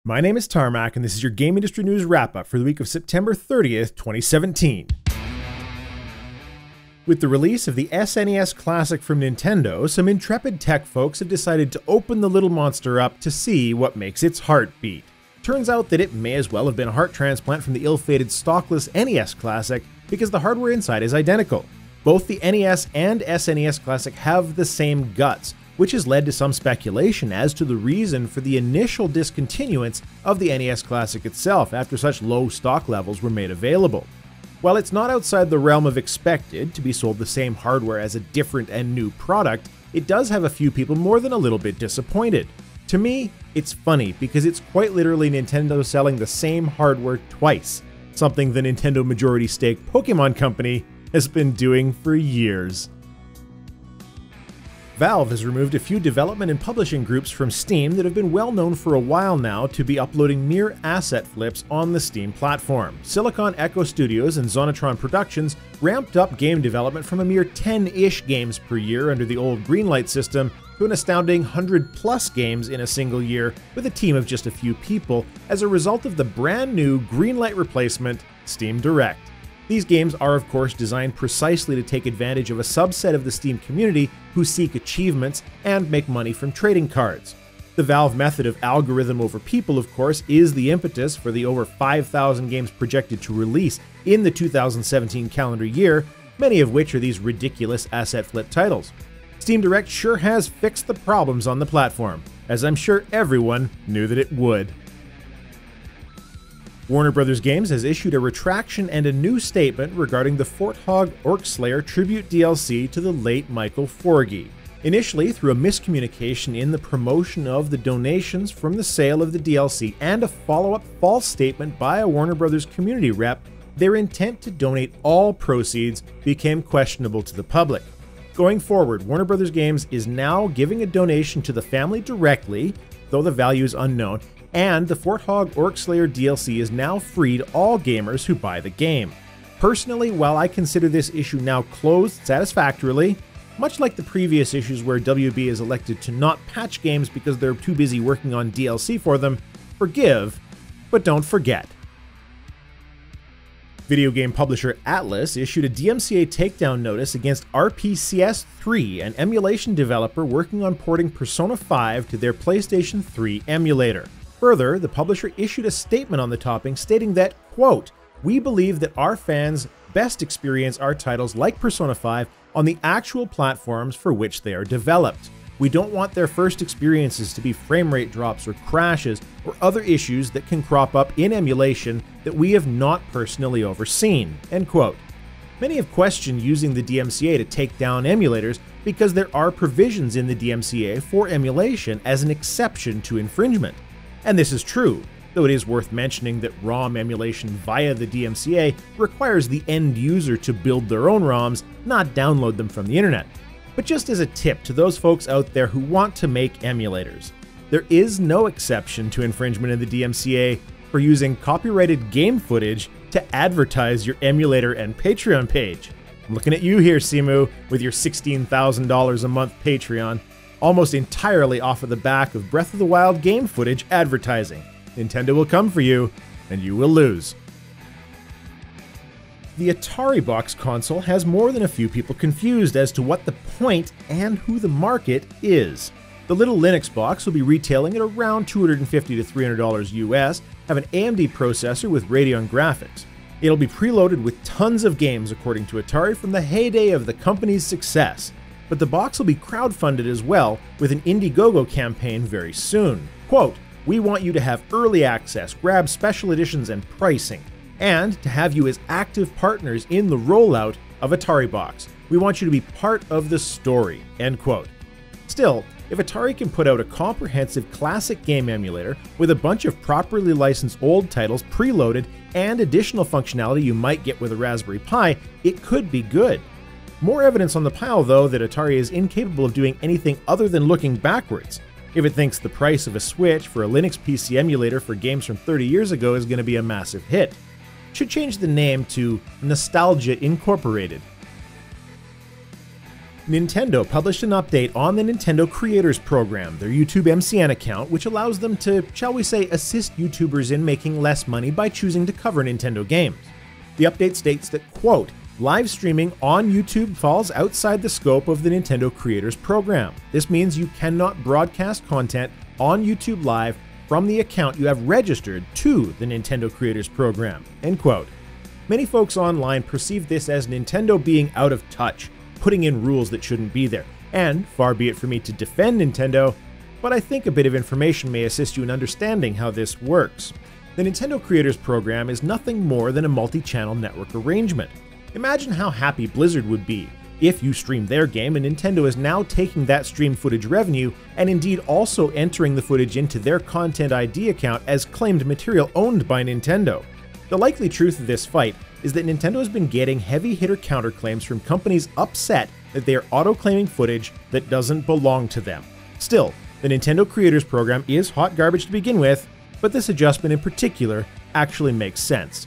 My name is Tarmack, and this is your Game Industry News Wrap-Up for the week of September 30th, 2017. With the release of the SNES Classic from Nintendo, some intrepid tech folks have decided to open the little monster up to see what makes its heart beat. Turns out that it may as well have been a heart transplant from the ill-fated stockless NES Classic, because the hardware inside is identical. Both the NES and SNES Classic have the same guts, which has led to some speculation as to the reason for the initial discontinuance of the NES Classic itself after such low stock levels were made available. While it's not outside the realm of expected to be sold the same hardware as a different and new product, it does have a few people more than a little bit disappointed. To me, it's funny because it's quite literally Nintendo selling the same hardware twice, something the Nintendo majority stake Pokemon Company has been doing for years. Valve has removed a few development and publishing groups from Steam that have been well known for a while now to be uploading mere asset flips on the Steam platform. Silicon Echo Studios and Zonatron Productions ramped up game development from a mere 10-ish games per year under the old Greenlight system to an astounding 100-plus games in a single year with a team of just a few people as a result of the brand new Greenlight replacement, Steam Direct. These games are of course designed precisely to take advantage of a subset of the Steam community who seek achievements and make money from trading cards. The Valve method of algorithm over people, of course, is the impetus for the over 5,000 games projected to release in the 2017 calendar year, many of which are these ridiculous asset flip titles. Steam Direct sure has fixed the problems on the platform, as I'm sure everyone knew that it would. Warner Bros. Games has issued a retraction and a new statement regarding the Forthog Orc Slayer tribute DLC to the late Michael Forgy. Initially, through a miscommunication in the promotion of the donations from the sale of the DLC and a follow-up false statement by a Warner Bros. Community rep, their intent to donate all proceeds became questionable to the public. Going forward, Warner Bros. Games is now giving a donation to the family directly, though the value is unknown, and the Forthog Orc Slayer DLC is now free to all gamers who buy the game. Personally, while I consider this issue now closed satisfactorily, much like the previous issues where WB is elected to not patch games because they're too busy working on DLC for them, forgive, but don't forget. Video game publisher Atlus issued a DMCA takedown notice against RPCS3, an emulation developer working on porting Persona 5 to their PlayStation 3 emulator. Further, the publisher issued a statement on the topic stating that, quote, "We believe that our fans best experience our titles like Persona 5 on the actual platforms for which they are developed. We don't want their first experiences to be frame rate drops or crashes or other issues that can crop up in emulation that we have not personally overseen," end quote. Many have questioned using the DMCA to take down emulators because there are provisions in the DMCA for emulation as an exception to infringement. And this is true, though it is worth mentioning that ROM emulation via the DMCA requires the end user to build their own ROMs, not download them from the internet. But just as a tip to those folks out there who want to make emulators, there is no exception to infringement in the DMCA for using copyrighted game footage to advertise your emulator and Patreon page. I'm looking at you here, Simu, with your $16,000 a month Patreon, almost entirely off of the back of Breath of the Wild game footage advertising. Nintendo will come for you, and you will lose. The Ataribox console has more than a few people confused as to what the point and who the market is. The little Linux box will be retailing at around $250 to $300 US, have an AMD processor with Radeon graphics. It'll be preloaded with tons of games according to Atari from the heyday of the company's success. But the box will be crowdfunded as well, with an Indiegogo campaign very soon. Quote, "We want you to have early access, grab special editions and pricing, and to have you as active partners in the rollout of Ataribox. We want you to be part of the story," end quote. Still, if Atari can put out a comprehensive classic game emulator with a bunch of properly licensed old titles preloaded and additional functionality you might get with a Raspberry Pi, it could be good. More evidence on the pile, though, that Atari is incapable of doing anything other than looking backwards. If it thinks the price of a Switch for a Linux PC emulator for games from 30 years ago is going to be a massive hit, it should change the name to Nostalgia Incorporated. Nintendo published an update on the Nintendo Creators Program, their YouTube MCN account, which allows them to, shall we say, assist YouTubers in making less money by choosing to cover Nintendo games. The update states that, quote, live streaming on YouTube falls outside the scope of the Nintendo Creators Program. This means you cannot broadcast content on YouTube Live from the account you have registered to the Nintendo Creators Program, end quote. Many folks online perceive this as Nintendo being out of touch, putting in rules that shouldn't be there, and far be it for me to defend Nintendo, but I think a bit of information may assist you in understanding how this works. The Nintendo Creators Program is nothing more than a multi-channel network arrangement. Imagine how happy Blizzard would be if you streamed their game and Nintendo is now taking that stream footage revenue and indeed also entering the footage into their Content ID account as claimed material owned by Nintendo. The likely truth of this fight is that Nintendo has been getting heavy hitter counterclaims from companies upset that they are auto-claiming footage that doesn't belong to them. Still, the Nintendo Creators Program is hot garbage to begin with, but this adjustment in particular actually makes sense.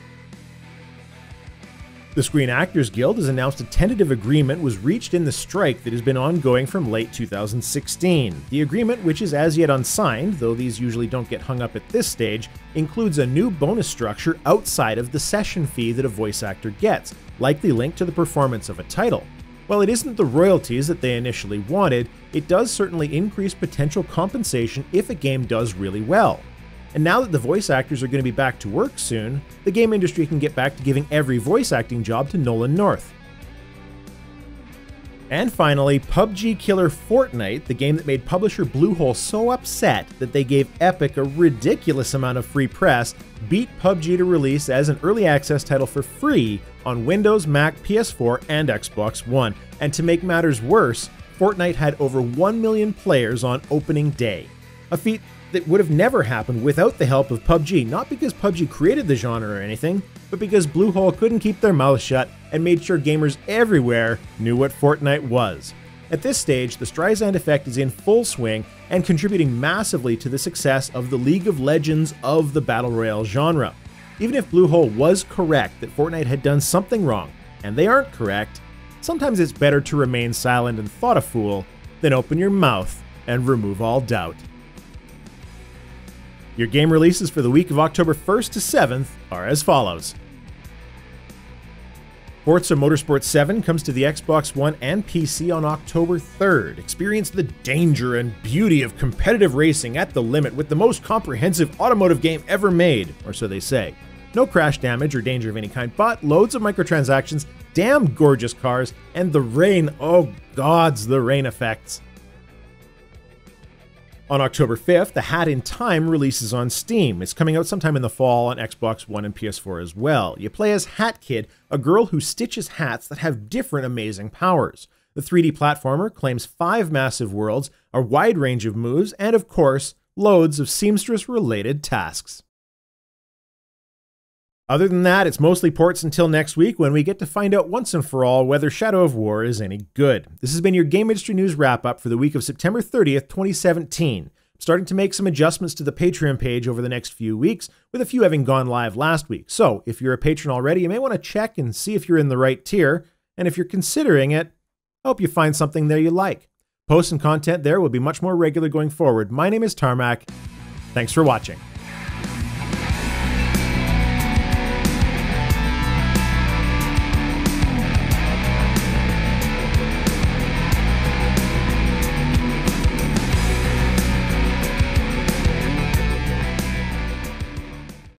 The Screen Actors Guild has announced a tentative agreement was reached in the strike that has been ongoing from late 2016. The agreement, which is as yet unsigned, though these usually don't get hung up at this stage, includes a new bonus structure outside of the session fee that a voice actor gets, likely linked to the performance of a title. While it isn't the royalties that they initially wanted, it does certainly increase potential compensation if a game does really well. And now that the voice actors are going to be back to work soon, the game industry can get back to giving every voice acting job to Nolan North. And finally, PUBG killer Fortnite, the game that made publisher Bluehole so upset that they gave Epic a ridiculous amount of free press, beat PUBG to release as an early access title for free on Windows, Mac, PS4, and Xbox One. And to make matters worse, Fortnite had over 1 million players on opening day. A feat that would have never happened without the help of PUBG, not because PUBG created the genre or anything, but because Bluehole couldn't keep their mouths shut and made sure gamers everywhere knew what Fortnite was. At this stage, the Streisand effect is in full swing and contributing massively to the success of the League of Legends of the Battle Royale genre. Even if Bluehole was correct that Fortnite had done something wrong, and they aren't correct, sometimes it's better to remain silent and thought a fool than open your mouth and remove all doubt. Your game releases for the week of October 1st to 7th are as follows. Forza Motorsports 7 comes to the Xbox One and PC on October 3rd. Experience the danger and beauty of competitive racing at the limit with the most comprehensive automotive game ever made, or so they say. No crash damage or danger of any kind, but loads of microtransactions, damn gorgeous cars, and the rain, oh gods, the rain effects. On October 5th, The Hat in Time releases on Steam. It's coming out sometime in the fall on Xbox One and PS4 as well. You play as Hat Kid, a girl who stitches hats that have different amazing powers. The 3D platformer claims 5 massive worlds, a wide range of moves, and of course, loads of seamstress-related tasks. Other than that, it's mostly ports until next week when we get to find out once and for all whether Shadow of War is any good. This has been your Game Industry News Wrap-Up for the week of September 30th, 2017. I'm starting to make some adjustments to the Patreon page over the next few weeks, with a few having gone live last week. So, if you're a patron already, you may want to check and see if you're in the right tier, and if you're considering it, I hope you find something there you like. Posts and content there will be much more regular going forward. My name is Tarmack. Thanks for watching.